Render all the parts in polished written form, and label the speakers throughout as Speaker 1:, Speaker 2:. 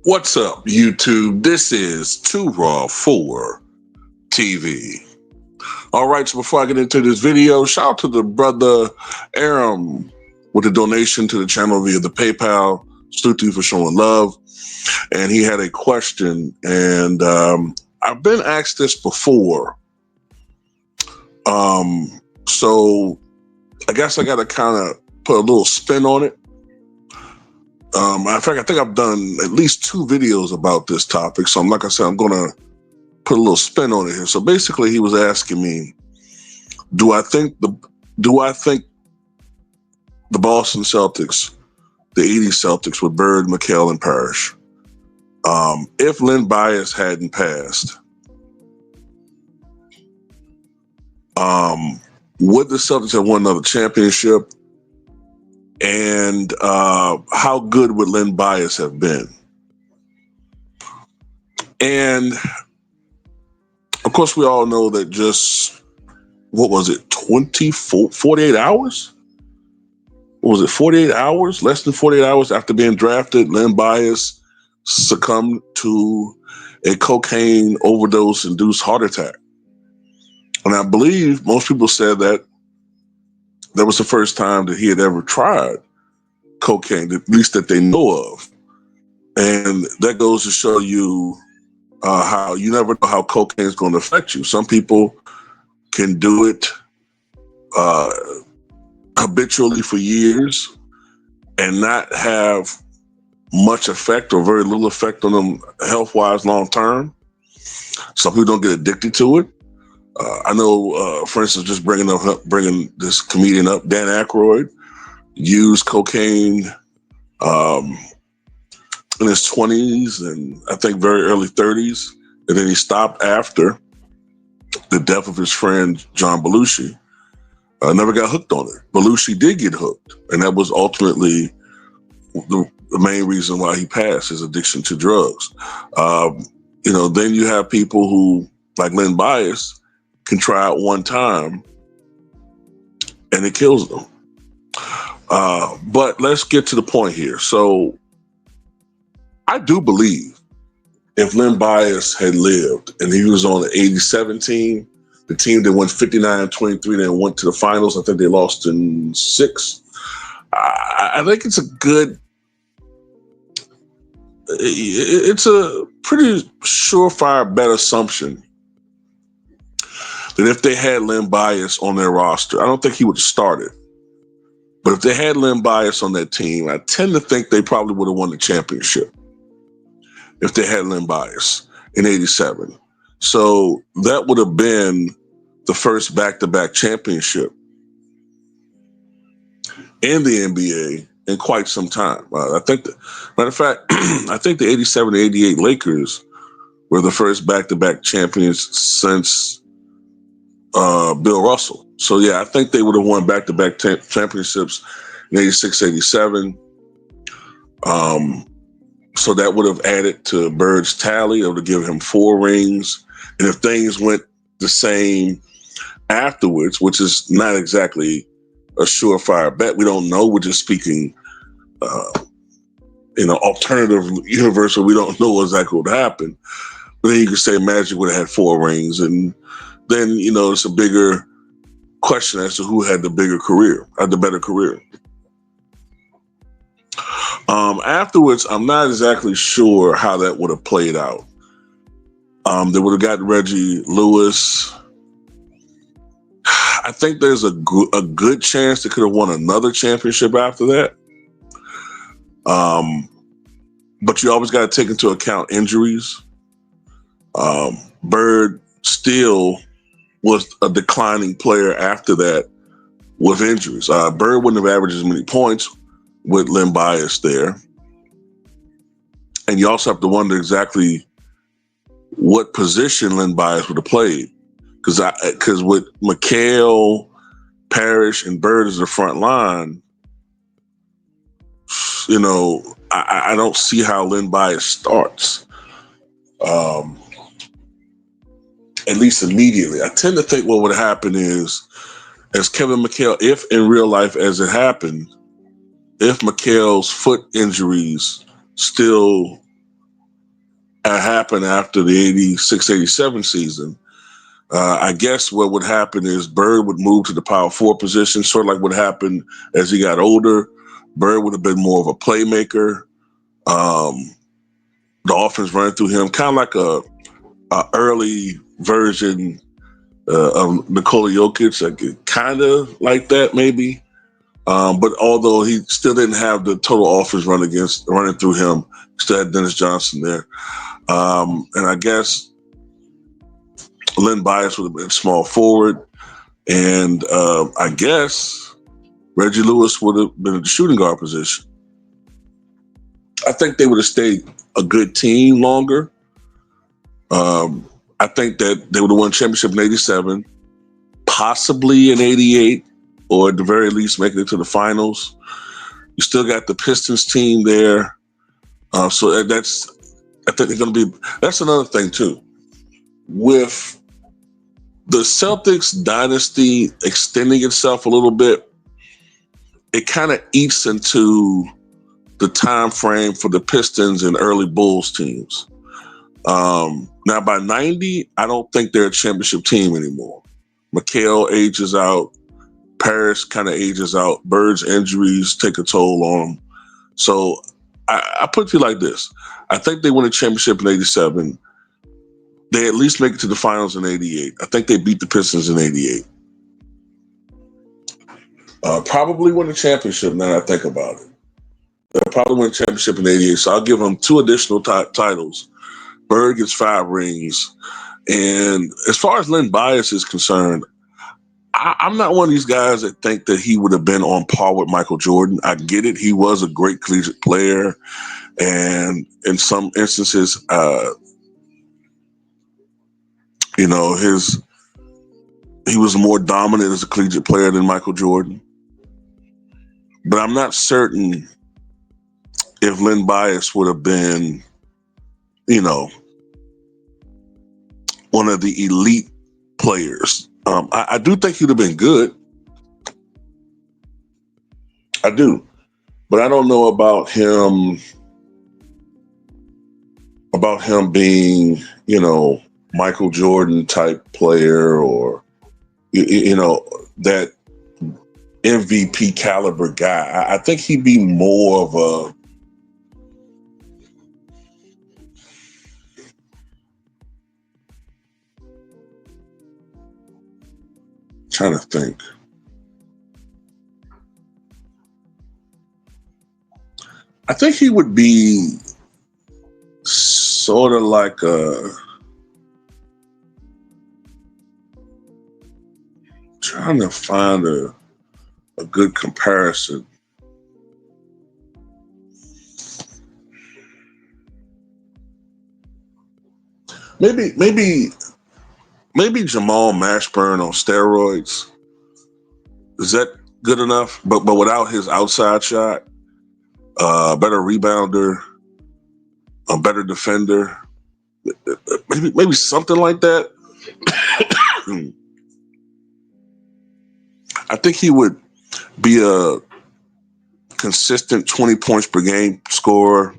Speaker 1: What's up, YouTube? This is Too Raw for TV. All right, so before I get into this video, shout out to the brother Aram with a donation to the channel via the PayPal. Salute to you for showing love. And he had a question, and I've been asked this before. So I guess I got to kind of put a little spin on it. In fact, I think I've done at least 2 videos about this topic. So like I said, I'm going to put a little spin on it here. So basically he was asking me, do I think the Boston Celtics, the 80s Celtics with Bird, McHale, and Parrish, if Len Bias hadn't passed, would the Celtics have won another championship? And how good would Len Bias have been? And of course, we all know that just, what was it, 48 hours? What was it, 48 hours? Less than 48 hours after being drafted, Len Bias succumbed to a cocaine overdose-induced heart attack. And I believe most people said that was the first time that he had ever tried cocaine, at least that they know of. And that goes to show you how you never know how cocaine is going to affect you. Some people can do it habitually for years and not have much effect or very little effect on them health-wise long term. Some people don't get addicted to it. I know, for instance, just bringing this comedian up, Dan Aykroyd, used cocaine in his 20s and I think very early 30s, and then he stopped after the death of his friend John Belushi. Never got hooked on it. Belushi did get hooked, and that was ultimately the main reason why he passed, his addiction to drugs. Then you have people who, like Len Bias, can try it one time and it kills them. But let's get to the point here. So I do believe if Len Bias had lived and he was on the 87 team, the team that went 59-23, then went to the finals, I think they lost in 6. I think it's a pretty surefire bet assumption that if they had Len Bias on their roster, I don't think he would have started. But if they had Len Bias on that team, I tend to think they probably would have won the championship if they had Len Bias in 87. So that would have been the first back-to-back championship in the NBA in quite some time. I think, matter of fact, I think the 87-88 Lakers were the first back-to-back champions since Bill Russell. So yeah, I think they would have won back-to-back championships in 86-87. So that would have added to Bird's tally. It would have given him 4 rings. And if things went the same afterwards, which is not exactly a surefire bet, we don't know. We're just speaking, alternative universe where we don't know exactly what happened. But then you could say Magic would have had 4 rings, and then it's a bigger question as to who had the better career. Afterwards, I'm not exactly sure how that would have played out. They would have gotten Reggie Lewis. I think there's a good chance they could have won another championship after that. But you always got to take into account injuries. Bird still was a declining player after that with injuries. Bird wouldn't have averaged as many points with Len Bias there. And you also have to wonder exactly what position Len Bias would have played. Because with McHale, Parrish, and Bird as the front line, I don't see how Len Bias starts. At least immediately. I tend to think what would happen is, as Kevin McHale, if in real life as it happened, if McHale's foot injuries still happened after the 86-87 season, I guess what would happen is Bird would move to the power forward position, sort of like what happened as he got older. Bird would have been more of a playmaker. The offense running through him, kind of like a early version of Nikola Jokic, like kind of like that maybe. But although he still didn't have the total offense running through him, still had Dennis Johnson there. And I guess Len Bias would have been small forward. And I guess Reggie Lewis would have been at the shooting guard position. I think they would have stayed a good team longer. I think that they would have won championship in 87, possibly in 88, or at the very least making it to the finals. You still got the Pistons team there. So I think they're going to be, that's another thing too. With the Celtics dynasty extending itself a little bit, it kind of eats into the time frame for the Pistons and early Bulls teams. Now by 90, I don't think they're a championship team anymore. McHale ages out. Parrish kind of ages out. Bird's injuries take a toll on him. So I put it to you like this. I think they win a championship in 87. They at least make it to the finals in 88. I think they beat the Pistons in 88. Probably win a championship now that I think about it. They'll probably win a championship in 88. So I'll give them 2 additional titles. Bird gets 5 rings. And as far as Len Bias is concerned, I'm not one of these guys that think that he would have been on par with Michael Jordan. I get it. He was a great collegiate player. And in some instances, he was more dominant as a collegiate player than Michael Jordan. But I'm not certain if Len Bias would have been, one of the elite players. I do think he'd have been good. I do. But I don't know about him being, Michael Jordan type player or, that MVP caliber guy. I think he'd be more of a, trying to think. I think he would be sort of like trying to find a good comparison. Maybe Jamal Mashburn on steroids. Is that good enough? But without his outside shot, better rebounder, a better defender, maybe something like that. I think he would be a consistent 20 points per game scorer,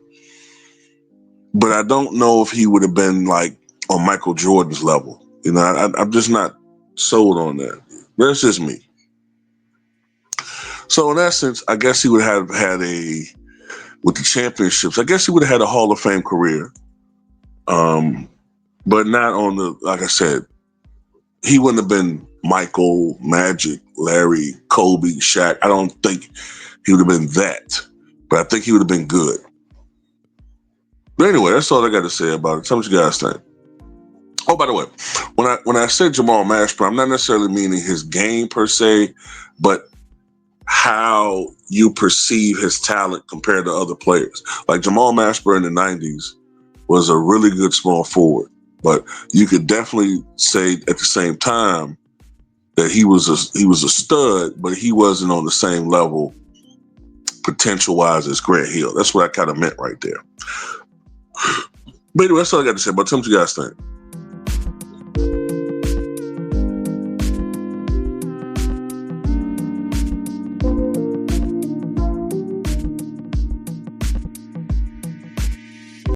Speaker 1: but I don't know if he would have been like on Michael Jordan's level. I'm just not sold on that. That's just me. So in essence, I guess he would have had with the championships, I guess he would have had a Hall of Fame career. But not on like I said, he wouldn't have been Michael, Magic, Larry, Kobe, Shaq. I don't think he would have been that, but I think he would have been good. But anyway, that's all I got to say about it. Tell me what you guys think. Oh, by the way, when I said Jamal Mashburn, I'm not necessarily meaning his game per se, but how you perceive his talent compared to other players. Like Jamal Mashburn in the 90s was a really good small forward, but you could definitely say at the same time that he was a stud, but he wasn't on the same level potential wise as Grant Hill. That's what I kind of meant right there. But anyway, that's all I got to say. But tell me what you guys think.